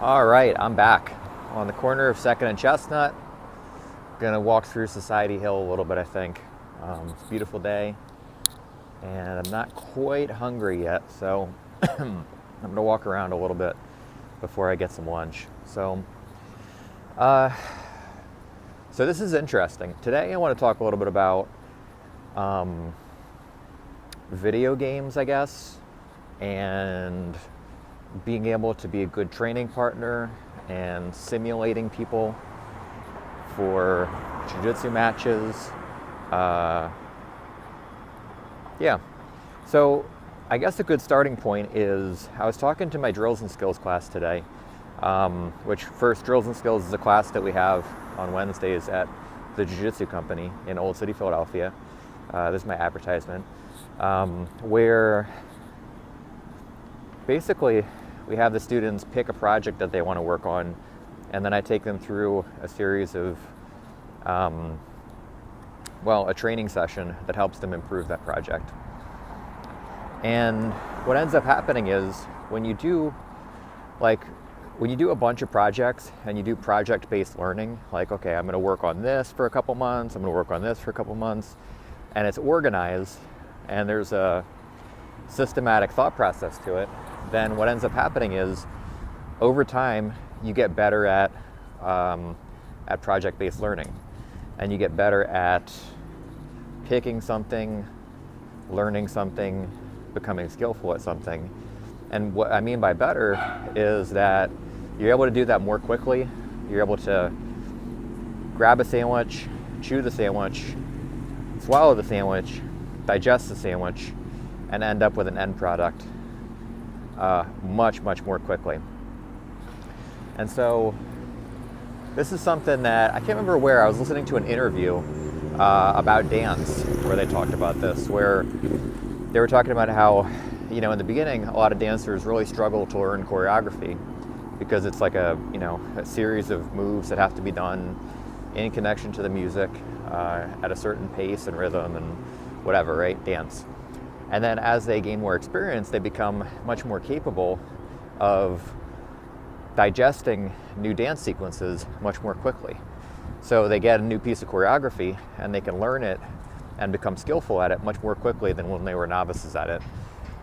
All right, I'm back on the corner of 2nd and Chestnut. Gonna walk through Society Hill a little bit, I think. It's a beautiful day, and I'm not quite hungry yet, so I'm gonna walk around a little bit before I get some lunch. Uh, so this is interesting. Today I want to talk a little bit about video games, I guess, and being able to be a good training partner and simulating people for jiu-jitsu matches. So I guess a good starting point is I was talking to my drills and skills class today, which first drills and skills is a class that we have on Wednesdays at the Jiu-Jitsu Company in Old City, Philadelphia. This is my advertisement, where basically we have the students pick a project that they want to work on, and then I take them through a series of, a training session that helps them improve that project. And what ends up happening is when you do a bunch of projects and you do project-based learning, like, okay, I'm going to work on this for a couple months, I'm going to work on this for a couple months, and it's organized and there's a systematic thought process to it, then what ends up happening is over time you get better at project-based learning, and you get better at picking something, learning something, becoming skillful at something. And what I mean by better is that you're able to do that more quickly. You're able to grab a sandwich, chew the sandwich, swallow the sandwich, digest the sandwich, and end up with an end product much, much more quickly. And so this is something that I can't remember where. I was listening to an interview about dance where they talked about this, where they were talking about how, in the beginning, a lot of dancers really struggle to learn choreography because it's like a series of moves that have to be done in connection to the music at a certain pace and rhythm and whatever, right? Dance. And then as they gain more experience, they become much more capable of digesting new dance sequences much more quickly. So they get a new piece of choreography and they can learn it and become skillful at it much more quickly than when they were novices at it.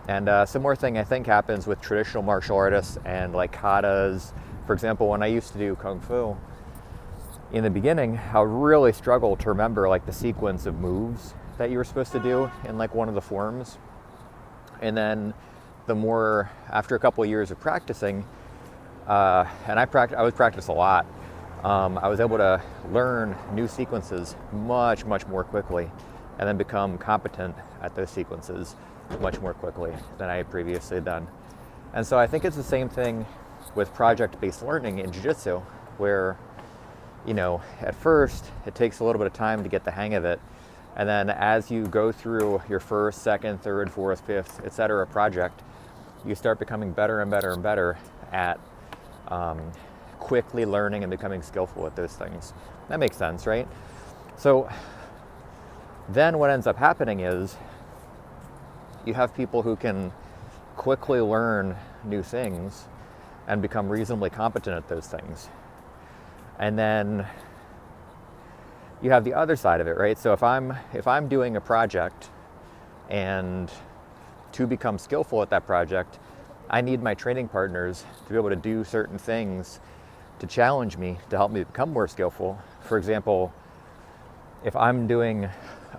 And a similar thing I think happens with traditional martial artists and like katas. For example, when I used to do Kung Fu, in the beginning, I really struggled to remember like the sequence of moves that you were supposed to do in like one of the forms. And then after a couple of years of practicing, and I would practice a lot, I was able to learn new sequences much, much more quickly, and then become competent at those sequences much more quickly than I had previously done. And so I think it's the same thing with project-based learning in jiu-jitsu, where, at first it takes a little bit of time to get the hang of it. And then as you go through your first, second, third, fourth, fifth, etc. project, you start becoming better and better and better at quickly learning and becoming skillful at those things. That makes sense, right? So then what ends up happening is you have people who can quickly learn new things and become reasonably competent at those things. And then you have the other side of it, right? So if I'm doing a project, and to become skillful at that project, I need my training partners to be able to do certain things to challenge me, to help me become more skillful. For example, if I'm doing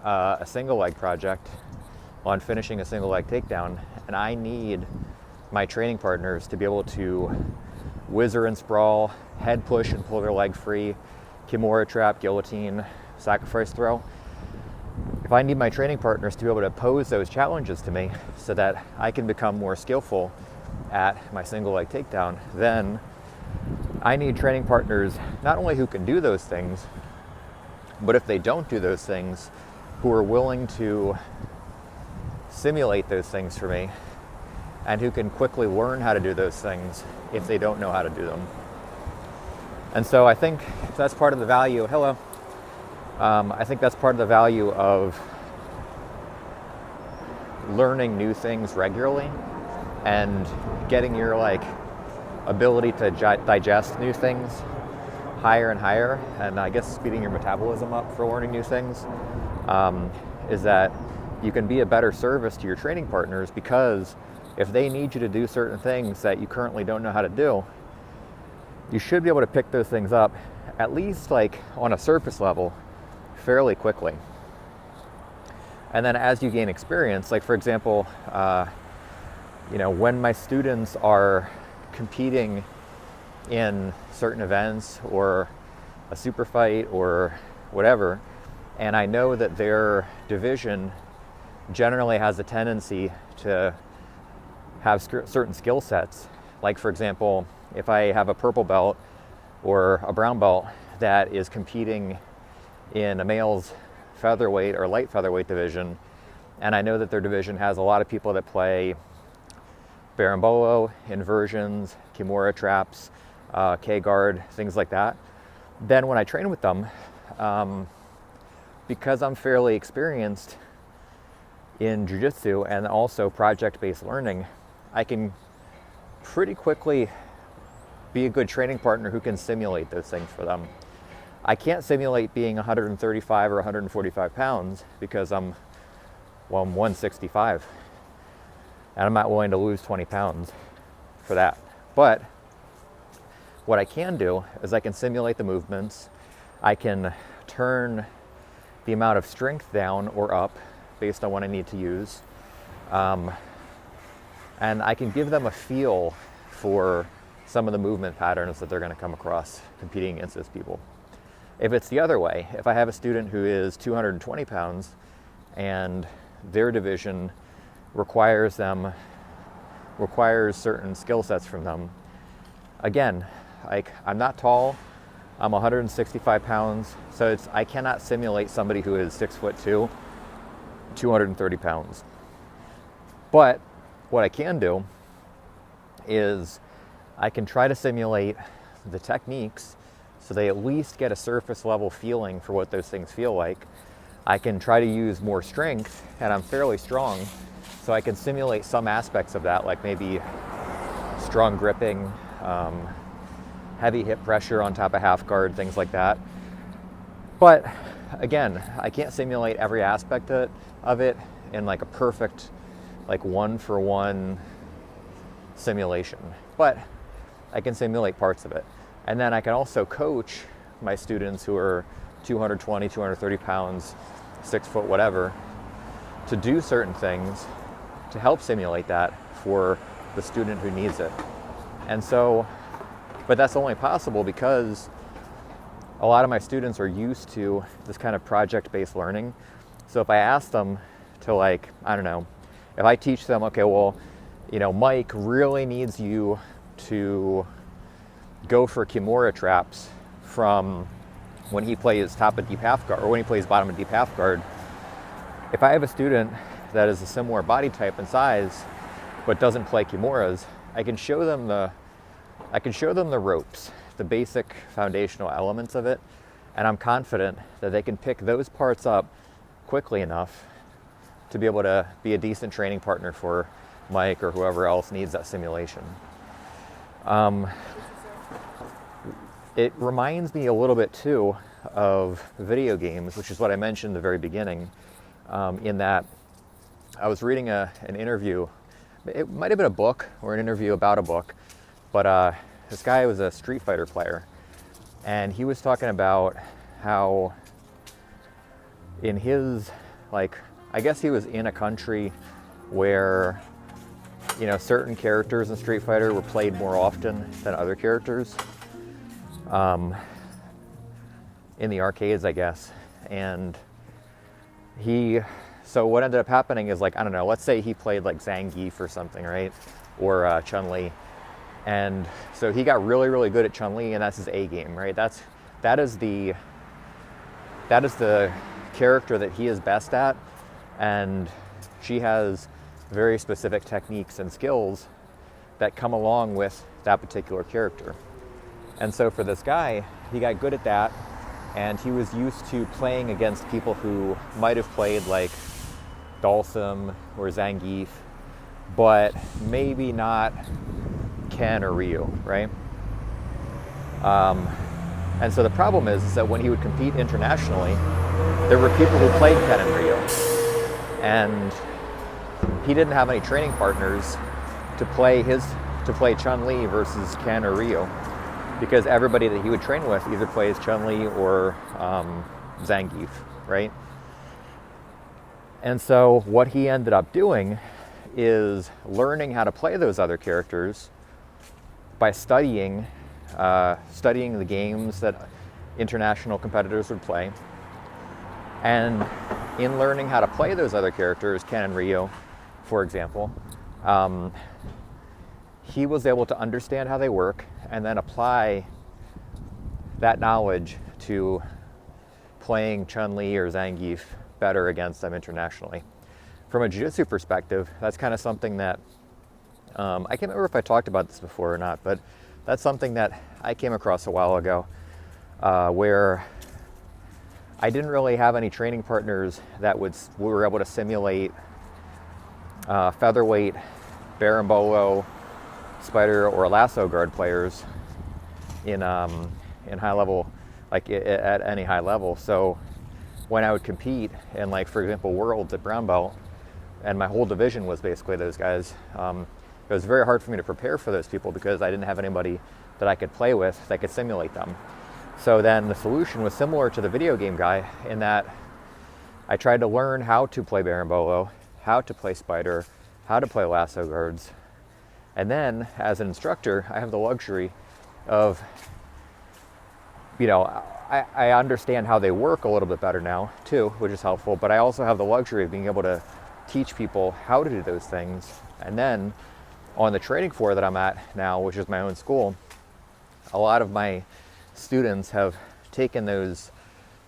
a single leg project on finishing a single leg takedown, and I need my training partners to be able to whizzer and sprawl, head push and pull their leg free, Kimura trap, guillotine, sacrifice throw. If I need my training partners to be able to pose those challenges to me so that I can become more skillful at my single leg takedown, then I need training partners not only who can do those things, but if they don't do those things, who are willing to simulate those things for me and who can quickly learn how to do those things if they don't know how to do them. And so I think that's part of the value. I think that's part of the value of learning new things regularly and getting your ability to digest new things higher and higher, and I guess speeding your metabolism up for learning new things, is that you can be a better service to your training partners, because if they need you to do certain things that you currently don't know how to do, you should be able to pick those things up, at least like on a surface level, fairly quickly. And then as you gain experience, like for example, when my students are competing in certain events or a super fight or whatever, and I know that their division generally has a tendency to have certain skill sets. Like for example, if I have a purple belt or a brown belt that is competing in a male's featherweight or light featherweight division, and I know that their division has a lot of people that play berimbolo, inversions, kimura traps, K-guard, things like that, then when I train with them, because I'm fairly experienced in jiu-jitsu and also project-based learning, I can pretty quickly be a good training partner who can simulate those things for them. I can't simulate being 135 or 145 pounds because I'm 165, and I'm not willing to lose 20 pounds for that. But what I can do is I can simulate the movements. I can turn the amount of strength down or up based on what I need to use. And I can give them a feel for some of the movement patterns that they're going to come across competing against those people. If it's the other way, if I have a student who is 220 pounds and their division requires certain skill sets from them, again, I'm not tall, I'm 165 pounds, so I cannot simulate somebody who is 6'2", 230 pounds. But what I can do is I can try to simulate the techniques so they at least get a surface level feeling for what those things feel like. I can try to use more strength, and I'm fairly strong, so I can simulate some aspects of that, like maybe strong gripping, heavy hip pressure on top of half guard, things like that. But again, I can't simulate every aspect of it in like a perfect, like one-for-one simulation, but I can simulate parts of it. And then I can also coach my students who are 220, 230 pounds, 6 foot, whatever, to do certain things to help simulate that for the student who needs it. And so, but that's only possible because a lot of my students are used to this kind of project-based learning. So if I ask them to, like, I don't know, if I teach them, okay, well, Mike really needs you to go for kimura traps from when he plays top of deep half guard or when he plays bottom of deep half guard. If I have a student that is a similar body type and size but doesn't play kimuras, I can show them the ropes, the basic foundational elements of it, and I'm confident that they can pick those parts up quickly enough to be able to be a decent training partner for Mike or whoever else needs that simulation. It reminds me a little bit too of video games, which is what I mentioned at the very beginning, in that I was reading an interview. It might have been a book or an interview about a book, but this guy was a Street Fighter player, and he was talking about how in his, I guess he was in a country where, certain characters in Street Fighter were played more often than other characters in the arcades, I guess. And so what ended up happening is, I don't know, let's say he played like Zangief or something, right? Or Chun-Li. And so he got really, really good at Chun-Li, and that's his A game, right? That is the character that he is best at, and she has very specific techniques and skills that come along with that particular character. And so for this guy, he got good at that, and he was used to playing against people who might have played like Dalsum or Zangief, but maybe not Ken or Ryu, right? And so the problem is that when he would compete internationally, there were people who played Ken and Ryu, and he didn't have any training partners to play Chun-Li versus Ken or Ryu, because everybody that he would train with either plays Chun-Li or Zangief, right? And so what he ended up doing is learning how to play those other characters by studying the games that international competitors would play. And in learning how to play those other characters, Ken and Ryu, for example, he was able to understand how they work and then apply that knowledge to playing Chun-Li or Zangief better against them internationally. From a jiu-jitsu perspective, that's kind of something that, I can't remember if I talked about this before or not, but that's something that I came across a while ago, where I didn't really have any training partners that were able to simulate featherweight, berimbolo, spider, or lasso guard players in high level, like at any high level. So when I would compete in, like, for example, Worlds at brown belt, and my whole division was basically those guys, it was very hard for me to prepare for those people because I didn't have anybody that I could play with that could simulate them. So then the solution was similar to the video game guy, in that I tried to learn how to play berimbolo, how to play spider, how to play lasso guards. And then as an instructor, I have the luxury of, I understand how they work a little bit better now too, which is helpful, but I also have the luxury of being able to teach people how to do those things. And then on the training floor that I'm at now, which is my own school, a lot of my students have taken those,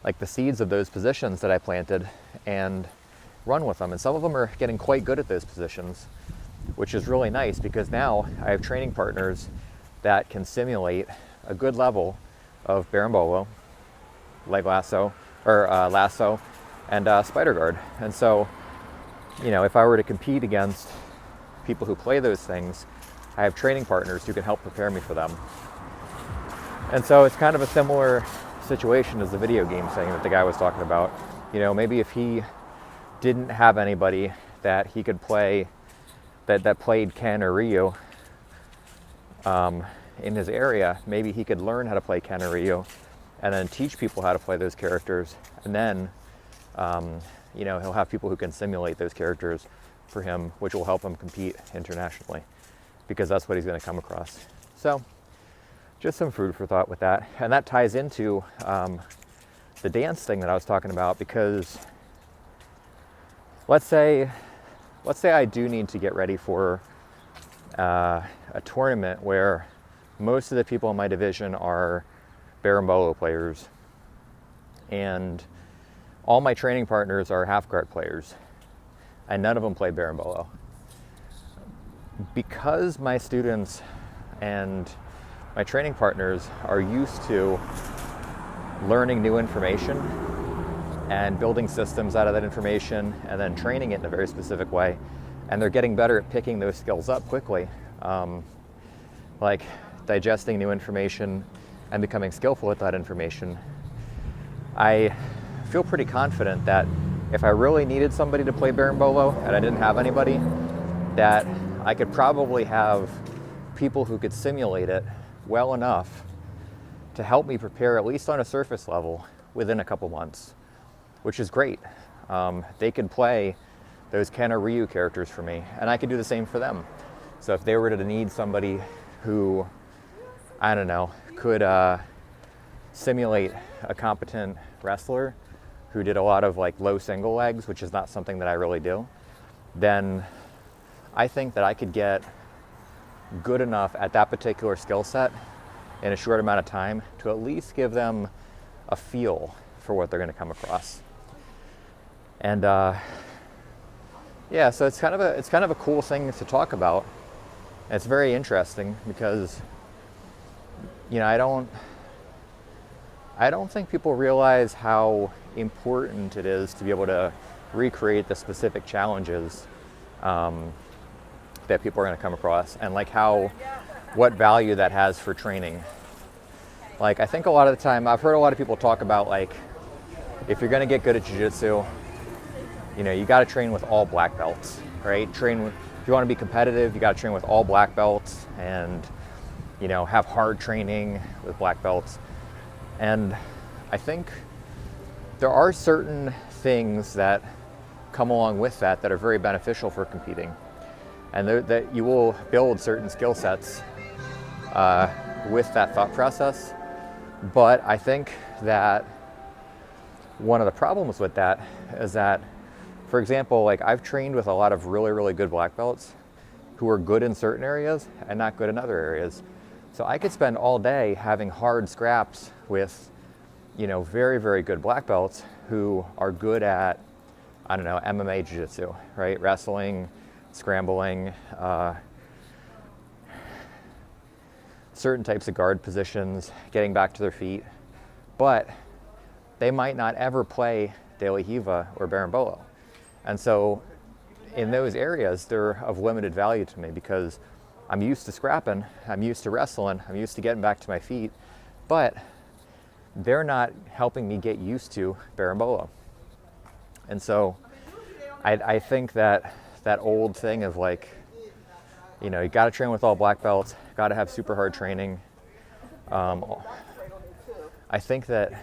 like the seeds of those positions that I planted, and run with them. And some of them are getting quite good at those positions, which is really nice, because now I have training partners that can simulate a good level of berimbolo, leg lasso, or lasso, and spider guard. And so, if I were to compete against people who play those things, I have training partners who can help prepare me for them. And so it's kind of a similar situation as the video game thing that the guy was talking about. Maybe if he didn't have anybody that he could play, that played Ken or Ryu in his area, maybe he could learn how to play Ken or Ryu and then teach people how to play those characters. And then, he'll have people who can simulate those characters for him, which will help him compete internationally, because that's what he's going to come across. So just some food for thought with that. And that ties into the dance thing that I was talking about, because let's say I do need to get ready for a tournament where most of the people in my division are berimbolo players, and all my training partners are half guard players, and none of them play berimbolo. Because my students and my training partners are used to learning new information and building systems out of that information and then training it in a very specific way, and they're getting better at picking those skills up quickly, like digesting new information and becoming skillful at that information. I feel pretty confident that if I really needed somebody to play berimbolo and I didn't have anybody, that I could probably have people who could simulate it well enough to help me prepare, at least on a surface level, within a couple months, which is great. They could play those Ken or Ryu characters for me, and I could do the same for them. So if they were to need somebody who, I don't know, could simulate a competent wrestler who did a lot of like low single legs, which is not something that I really do, then I think that I could get good enough at that particular skill set in a short amount of time to at least give them a feel for what they're going to come across. And so it's kind of a cool thing to talk about. And it's very interesting because I don't think people realize how important it is to be able to recreate the specific challenges that people are going to come across, and like how what value that has for training. Like, I think a lot of the time, I've heard a lot of people talk about, like, if you're going to get good at jiu-jitsu, you know, you got to train with all black belts, right? If you want to be competitive, you got to train with all black belts and, you know, have hard training with black belts. And I think there are certain things that come along with that are very beneficial for competing, and that you will build certain skill sets with that thought process. But I think that one of the problems with that is that, for example, like, I've trained with a lot of really, really good black belts who are good in certain areas and not good in other areas. So I could spend all day having hard scraps with, you know, very, very good black belts who are good at, I don't know, MMA jiu-jitsu, right? Wrestling, scrambling, certain types of guard positions, getting back to their feet. But they might not ever play De La Riva or Berimbolo. And so in those areas, they're of limited value to me because I'm used to scrapping, I'm used to wrestling, I'm used to getting back to my feet, but they're not helping me get used to Berimbolo. And so I think that old thing of, like, you know, you got to train with all black belts, got to have super hard training. I think that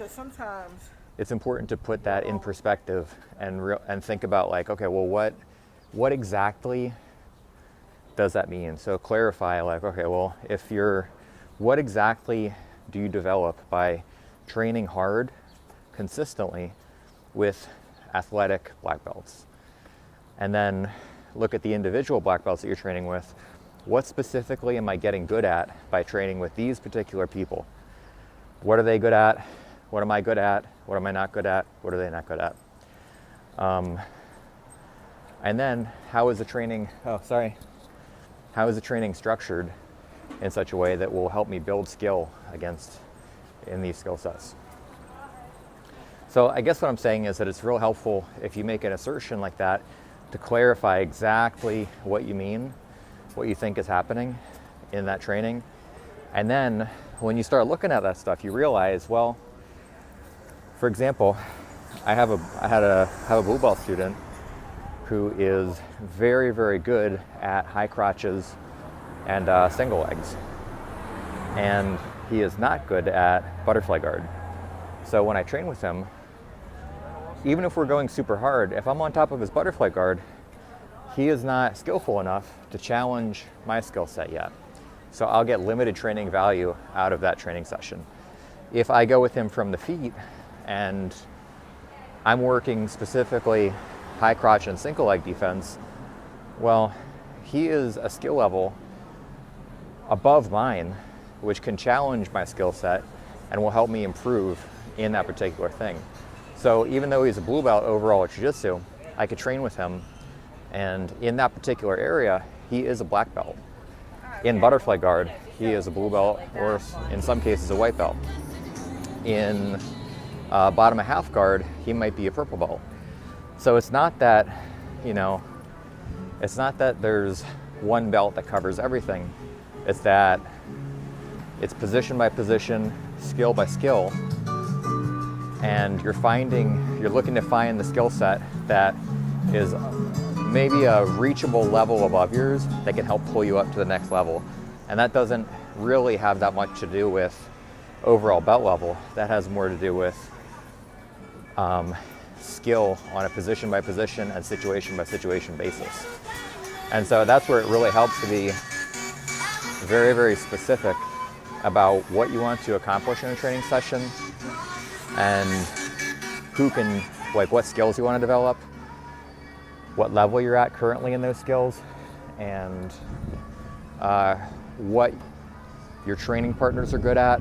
it's important to put that in perspective and think about, like, okay, well, what exactly does that mean? So clarify, like, okay, well, what exactly do you develop by training hard consistently with athletic black belts? And then look at the individual black belts that you're training with. What specifically am I getting good at by training with these particular people? What are they good at? What am I good at? What am I not good at? What are they not good at? And then how is the training structured in such a way that will help me build skill in these skill sets? So I guess what I'm saying is that it's real helpful if you make an assertion like that to clarify exactly what you mean, what you think is happening in that training. And then when you start looking at that stuff, you realize, well, for example, I have a blue belt student who is very, very good at high crotches and single legs. And he is not good at butterfly guard. So when I train with him, even if we're going super hard, if I'm on top of his butterfly guard, he is not skillful enough to challenge my skill set yet. So I'll get limited training value out of that training session. If I go with him from the feet and I'm working specifically high crotch and single leg defense, well, he is a skill level above mine, which can challenge my skill set and will help me improve in that particular thing. So even though he's a blue belt overall at jiu-jitsu, I could train with him, and in that particular area, he is a black belt. In butterfly guard, he is a blue belt, or in some cases a white belt. In bottom of half guard, he might be a purple belt. So it's not that, it's not that there's one belt that covers everything. It's that it's position by position, skill by skill, and you're looking to find the skill set that is maybe a reachable level above yours that can help pull you up to the next level. And that doesn't really have that much to do with overall belt level. That has more to do with skill on a position by position and situation by situation basis. And so that's where it really helps to be very, very specific about what you want to accomplish in a training session and what skills you want to develop, what level you're at currently in those skills, and what your training partners are good at,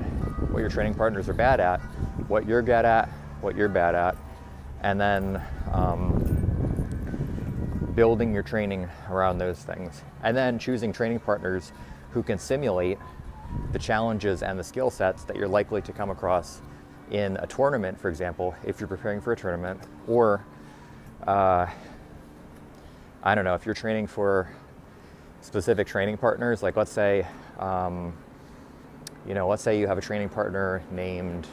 what your training partners are bad at, what you're good at, what you're bad at, and then building your training around those things. And then choosing training partners who can simulate the challenges and the skill sets that you're likely to come across in a tournament, for example, if you're preparing for a tournament, or I don't know, if you're training for specific training partners. Like let's say, let's say you have a training partner named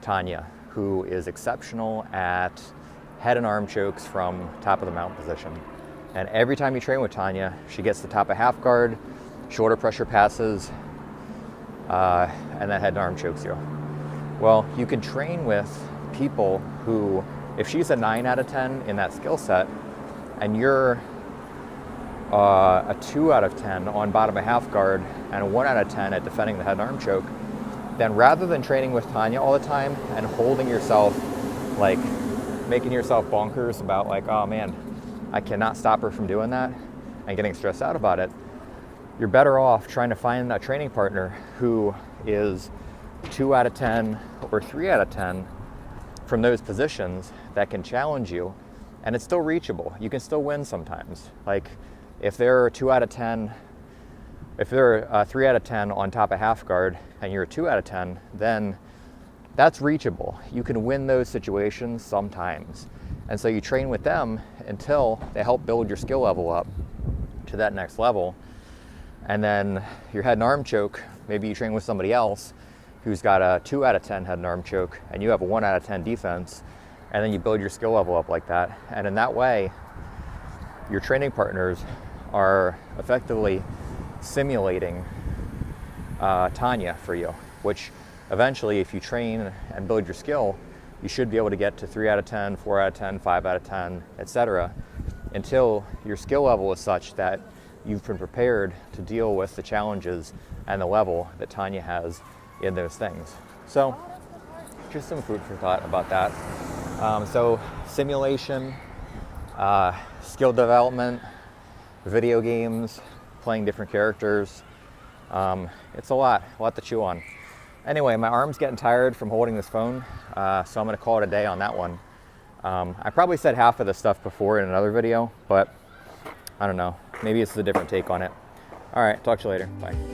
Tanya, who is exceptional at head and arm chokes from top of the mount position. And every time you train with Tanya, she gets the top of half guard, shoulder pressure passes, and then head and arm chokes you. Well, you can train with people who, if she's a 9 out of 10 in that skill set, and you're a 2 out of 10 on bottom of half guard and a 1 out of 10 at defending the head and arm choke, then rather than training with Tanya all the time and holding yourself, like making yourself bonkers about like, oh man, I cannot stop her from doing that and getting stressed out about it, you're better off trying to find a training partner who is 2 out of 10 or 3 out of 10 from those positions that can challenge you, and it's still reachable. You can still win sometimes. Like if they're 2 out of 10, if they're 3 out of 10 on top of half guard and you're a 2 out of 10, then that's reachable. You can win those situations sometimes. And so you train with them until they help build your skill level up to that next level. And then your head and arm choke, maybe you train with somebody else who's got a 2 out of 10 head and arm choke and you have a 1 out of 10 defense, and then you build your skill level up like that. And in that way, your training partners are effectively simulating Tanya for you, which eventually, if you train and build your skill, you should be able to get to 3 out of 10, 4 out of 10, 5 out of 10, etc., until your skill level is such that you've been prepared to deal with the challenges and the level that Tanya has in those things. So just some food for thought about that. So simulation, skill development, video games, playing different characters. It's a lot to chew on. Anyway, my arm's getting tired from holding this phone, so I'm gonna call it a day on that one. I probably said half of the stuff before in another video, but I don't know, maybe it's a different take on it. All right, talk to you later, bye.